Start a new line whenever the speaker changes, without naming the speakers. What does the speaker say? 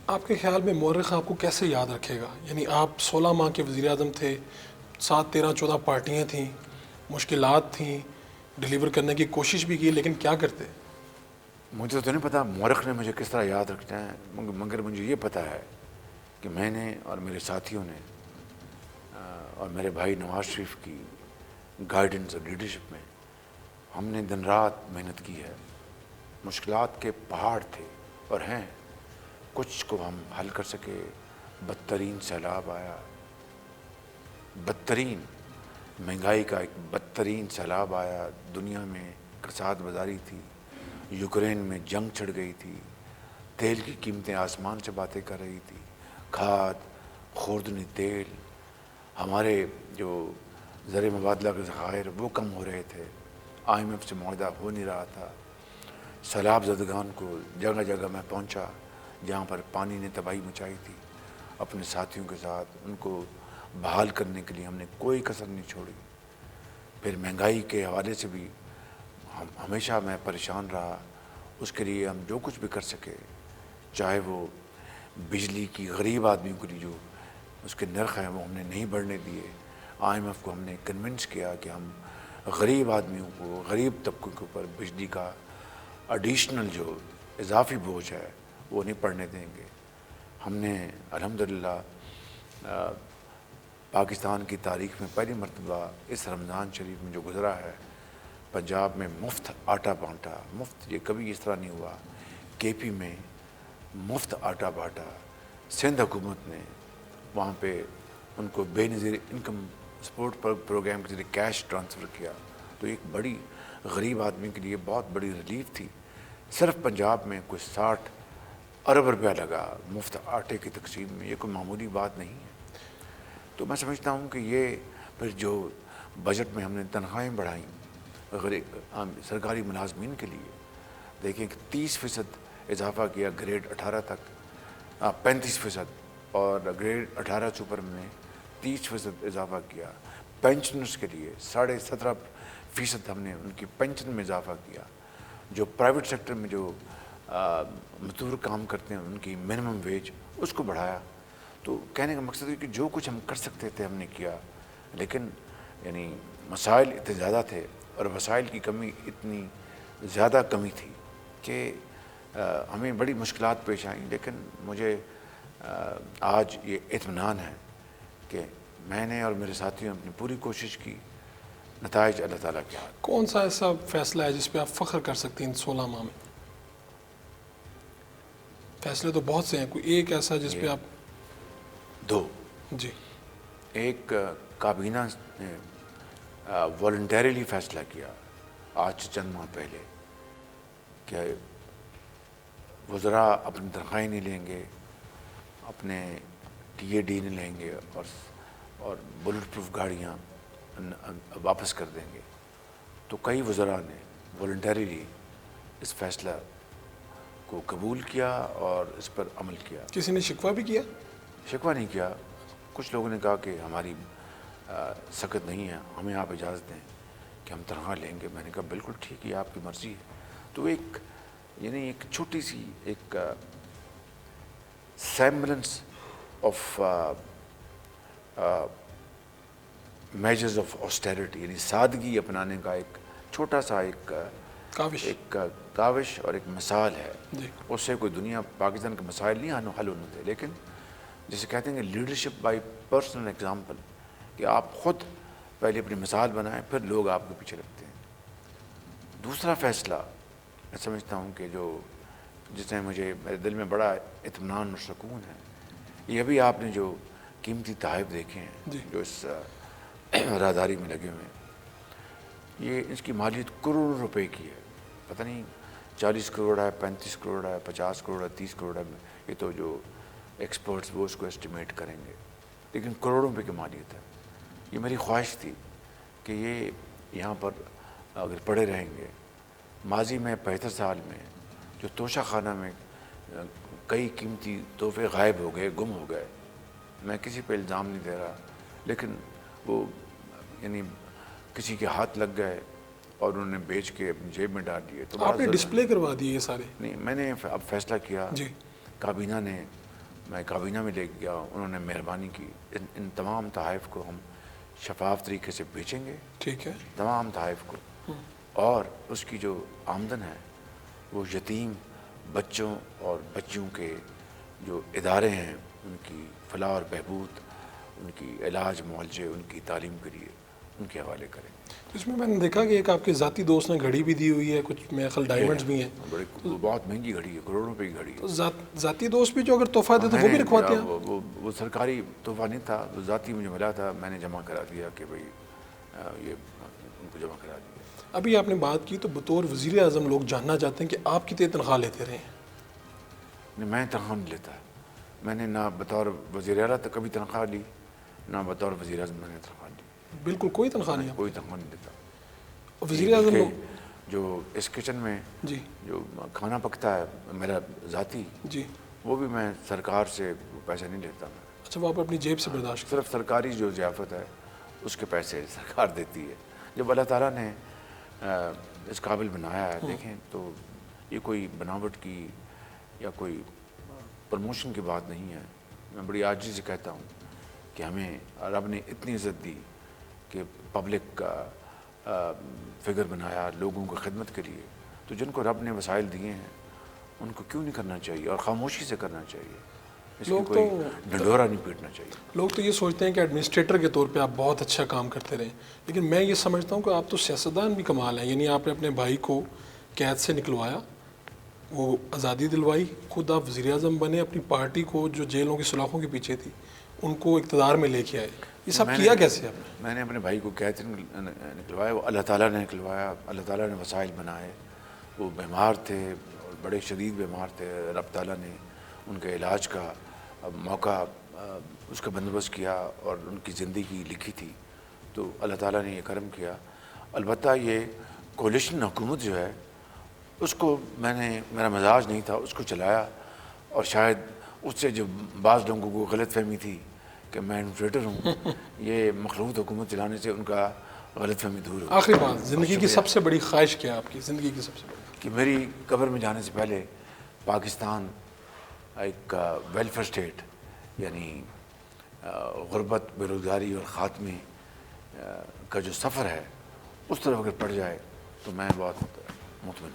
آپ کے خیال میں مورخ آپ کو کیسے یاد رکھے گا؟ یعنی آپ 16 ماہ کے وزیر اعظم تھے، 7 13 14 پارٹیاں تھیں، مشکلات تھیں، ڈیلیور کرنے کی کوشش بھی کی، لیکن کیا کرتے؟
مجھے تو نہیں پتا مورخ نے مجھے کس طرح یاد رکھنا ہے، مگر مجھے یہ پتہ ہے کہ میں نے اور میرے ساتھیوں نے اور میرے بھائی نواز شریف کی گائیڈنس اور لیڈرشپ میں ہم نے دن رات محنت کی ہے۔ مشکلات کے پہاڑ تھے اور ہیں، کچھ کو ہم حل کر سکے۔ بدترین سیلاب آیا، بدترین مہنگائی کا ایک بدترین سیلاب آیا، دنیا میں کساد بازاری تھی، یوکرین میں جنگ چھڑ گئی تھی، تیل کی قیمتیں آسمان سے باتیں کر رہی تھی، کھاد، خوردنی تیل، ہمارے جو زر مبادلہ کے ذخائر وہ کم ہو رہے تھے، IMF سے معاہدہ ہو نہیں رہا تھا۔ سیلاب زدگان کو جگہ جگہ میں پہنچا جہاں پر پانی نے تباہی مچائی تھی، اپنے ساتھیوں کے ساتھ ان کو بحال کرنے کے لیے ہم نے کوئی کسر نہیں چھوڑی۔ پھر مہنگائی کے حوالے سے بھی ہمیشہ میں پریشان رہا، اس کے لیے ہم جو کچھ بھی کر سکے، چاہے وہ بجلی کی غریب آدمیوں کے لیے جو اس کے نرخ ہیں وہ ہم نے نہیں بڑھنے دیے۔ IMF کو ہم نے کنونس کیا کہ ہم غریب آدمیوں کو، غریب طبقوں کے اوپر بجلی کا ایڈیشنل جو اضافی بوجھ ہے وہ نہیں پڑنے دیں گے۔ ہم نے الحمدللہ پاکستان کی تاریخ میں پہلی مرتبہ اس رمضان شریف میں جو گزرا ہے، پنجاب میں مفت آٹا بانٹا، مفت، یہ کبھی اس طرح نہیں ہوا۔ KP میں مفت آٹا بانٹا، سندھ حکومت نے وہاں پہ ان کو بے نظیر انکم سپورٹ پروگرام کے ذریعے کیش ٹرانسفر کیا، تو ایک بڑی غریب آدمی کے لیے بہت بڑی ریلیف تھی۔ صرف پنجاب میں کوئی 60 ارب روپیہ لگا مفت آٹے کی تقسیم میں، یہ کوئی معمولی بات نہیں ہے۔ تو میں سمجھتا ہوں کہ یہ پھر جو بجٹ میں ہم نے تنخواہیں بڑھائیں سرکاری ملازمین کے لیے، دیکھیں کہ 30% اضافہ کیا گریڈ 18 تک، 35%، اور گریڈ 18 سپر میں 30% اضافہ کیا۔ پینشنرز کے لیے 17.5% ہم نے ان کی پینشن میں اضافہ کیا۔ جو پرائیویٹ سیکٹر میں جو مزدور کام کرتے ہیں ان کی منیمم ویج اس کو بڑھایا۔ تو کہنے کا مقصد ہے کہ جو کچھ ہم کر سکتے تھے ہم نے کیا، لیکن یعنی مسائل اتنے زیادہ تھے اور وسائل کی کمی اتنی زیادہ کمی تھی کہ ہمیں بڑی مشکلات پیش آئیں، لیکن مجھے آج یہ اطمینان ہے کہ میں نے اور میرے ساتھیوں نے اپنی پوری کوشش کی، نتائج اللہ تعالیٰ کے ہاتھ۔
کون سا ایسا فیصلہ ہے جس پہ آپ فخر کر سکتے ہیں ان 16 ماہ میں؟ فیصلے تو بہت سے ہیں، کوئی ایک ایسا جس پہ آپ؟
دو۔
جی۔
ایک کابینہ نے والنٹیریلی فیصلہ کیا آج سے چند ماہ پہلے کہ وزراء اپنی تنخواہیں نہیں لیں گے، اپنے TAD نہیں لیں گے، اور بلٹ پروف گاڑیاں واپس کر دیں گے۔ تو کئی وزراء نے والنٹیریلی اس فیصلہ کو قبول کیا اور اس پر عمل کیا۔
کسی نے شکوہ بھی کیا؟
شکوہ نہیں کیا، کچھ لوگوں نے کہا کہ ہماری سخت نہیں ہے، ہمیں آپ اجازت دیں کہ ہم تنخواہ لیں گے۔ میں نے کہا بالکل ٹھیک ہے، آپ کی مرضی ہے۔ تو ایک یعنی ایک چھوٹی سی ایک سیمبلنس آف میجرز آف آسٹیرٹی، یعنی سادگی اپنانے کا ایک چھوٹا سا ایک کاوش اور ایک مثال ہے۔
جی۔
اس سے کوئی دنیا پاکستان کے مسائل نہیں حل ہونے تھے، لیکن جسے کہتے ہیں کہ لیڈرشپ بائی پرسنل ایگزامپل، کہ آپ خود پہلے اپنی مثال بنائیں پھر لوگ آپ کے پیچھے رکھتے ہیں۔ دوسرا فیصلہ میں سمجھتا ہوں کہ جس نے مجھے میرے دل میں بڑا اطمینان اور سکون ہے، یہ ابھی آپ نے جو قیمتی تحائف دیکھے ہیں
جی۔
جو اس راہداری میں لگے ہوئے ہیں، یہ اس کی مالیت کروڑوں روپے کی ہے۔ پتہ نہیں 40 کروڑ ہے، 35 کروڑ ہے، 50 کروڑ ہے، 30 کروڑ ہے، یہ تو جو ایکسپرٹس وہ اس کو اسٹیمیٹ کریں گے، لیکن کروڑوں روپے کی مالیت ہے۔ یہ میری خواہش تھی کہ یہ یہاں پر اگر پڑے رہیں گے، ماضی میں 75 سال میں جو توشہ خانہ میں کئی قیمتی تحفے غائب ہو گئے، گم ہو گئے، میں کسی پہ الزام نہیں دے رہا، لیکن وہ یعنی کسی کے ہاتھ لگ گئے اور انہوں نے بیچ کے اپنی جیب میں ڈال دیے۔ تو
آپ نے ڈسپلے کروا دیے یہ سارے؟
نہیں، میں نے اب فیصلہ کیا،
جی۔
کابینہ نے میں کابینہ میں لے گیا، انہوں نے مہربانی کی ان تمام تحائف کو ہم شفاف طریقے سے بیچیں گے،
ٹھیک ہے،
تمام تحائف کو، اور اس کی جو آمدن ہے وہ یتیم بچوں اور بچیوں کے جو ادارے ہیں ان کی فلاح اور بہبود، ان کی علاج معالجے، ان کی تعلیم کے لیے ان کے حوالے کریں۔
اس میں نے دیکھا کہ ایک آپ کے ذاتی دوست نے گھڑی بھی دی ہوئی ہے، کچھ میرے خیال ڈائمنڈز بھی ہیں،
وہ بہت مہنگی گھڑی ہے، کروڑوں روپے کی گھڑی ہے۔
تو ذاتی دوست بھی جو اگر تحفہ دیتے وہ بھی رکھواتے ہیں؟
وہ سرکاری تحفہ نہیں تھا، وہ ذاتی مجھے ملا تھا، میں نے جمع کرا دیا کہ بھائی یہ ان کو جمع کرا دیا۔
ابھی آپ نے بات کی تو بطور وزیر اعظم لوگ جاننا چاہتے ہیں کہ آپ کتنے تنخواہ لیتے رہے ہیں؟
نہیں، میں تنخواہ نہیں لیتا، میں نے نہ بطور وزیر اعلیٰ تک کبھی تنخواہ لی، نہ بطور وزیر اعظم میں نے تنخواہ لی،
بالکل کوئی تنخواہ نہیں
کوئی تنخواہ نہیں لیتا۔
وزیر اعظم
بلکہ
لوگ؟
جو اس کچن میں
جی
جو کھانا پکتا ہے میرا ذاتی،
جی،
وہ بھی میں سرکار سے پیسے نہیں لیتا، میں
اچھا وہ آپ اپنی جیب سے برداشت
صرف سرکاری جو ضیافت ہے اس کے پیسے سرکار دیتی ہے۔ جب اللہ تعالیٰ نے اس قابل بنایا ہے، دیکھیں تو یہ کوئی بناوٹ کی یا کوئی پروموشن کی بات نہیں ہے، میں بڑی عاجزی سے کہتا ہوں کہ ہمیں رب نے اتنی عزت دی کہ پبلک کا فگر بنایا لوگوں کی خدمت کے لیے، تو جن کو رب نے وسائل دیے ہیں ان کو کیوں نہیں کرنا چاہیے، اور خاموشی سے کرنا چاہیے، اس کی
لوگ
کوئی
تو-
ڈنڈورا نہیں پیٹنا چاہیے۔
لوگ تو یہ سوچتے ہیں کہ ایڈمنسٹریٹر کے طور پہ آپ بہت اچھا کام کرتے رہیں، لیکن میں یہ سمجھتا ہوں کہ آپ تو سیاستدان بھی کمال ہیں، یعنی آپ نے اپنے بھائی کو قید سے نکلوایا، وہ آزادی دلوائی، خود آپ وزیر اعظم بنے، اپنی پارٹی کو جو جیلوں کی سلاخوں کے پیچھے تھی ان کو اقتدار میں لے کے آئے، یہ سب کیا کیسے آپ نے؟
میں نے اپنے بھائی کو قید سے نکلوایا، وہ اللہ تعالیٰ نے نکلوایا، اللہ تعالیٰ نے وسائل بنائے۔ وہ بیمار تھے اور بڑے شدید بیمار تھے، رب تعالیٰ نے ان کے علاج کا موقع اس کا بندوبست کیا اور ان کی زندگی لکھی تھی، تو اللہ تعالیٰ نے یہ کرم کیا۔ البتہ یہ کولیشن حکومت جو ہے اس کو میرا مزاج نہیں تھا، اس کو چلایا، اور شاید اس سے جو بعض لوگوں کو غلط فہمی تھی کہ میں ایڈمنسٹریٹر ہوں، یہ مخلوط حکومت چلانے سے ان کا غلط فہمی دور ہو۔
آخری بات، زندگی کی سب سے بڑی خواہش کیا ہے آپ کی، زندگی کی سب سے بڑی؟
کہ میری قبر میں جانے سے پہلے پاکستان ایک ویلفیئر اسٹیٹ، یعنی غربت، بے روزگاری اور خاتمے کا جو سفر ہے اس طرف اگر پڑ جائے تو میں بہت مطمئن ہوں۔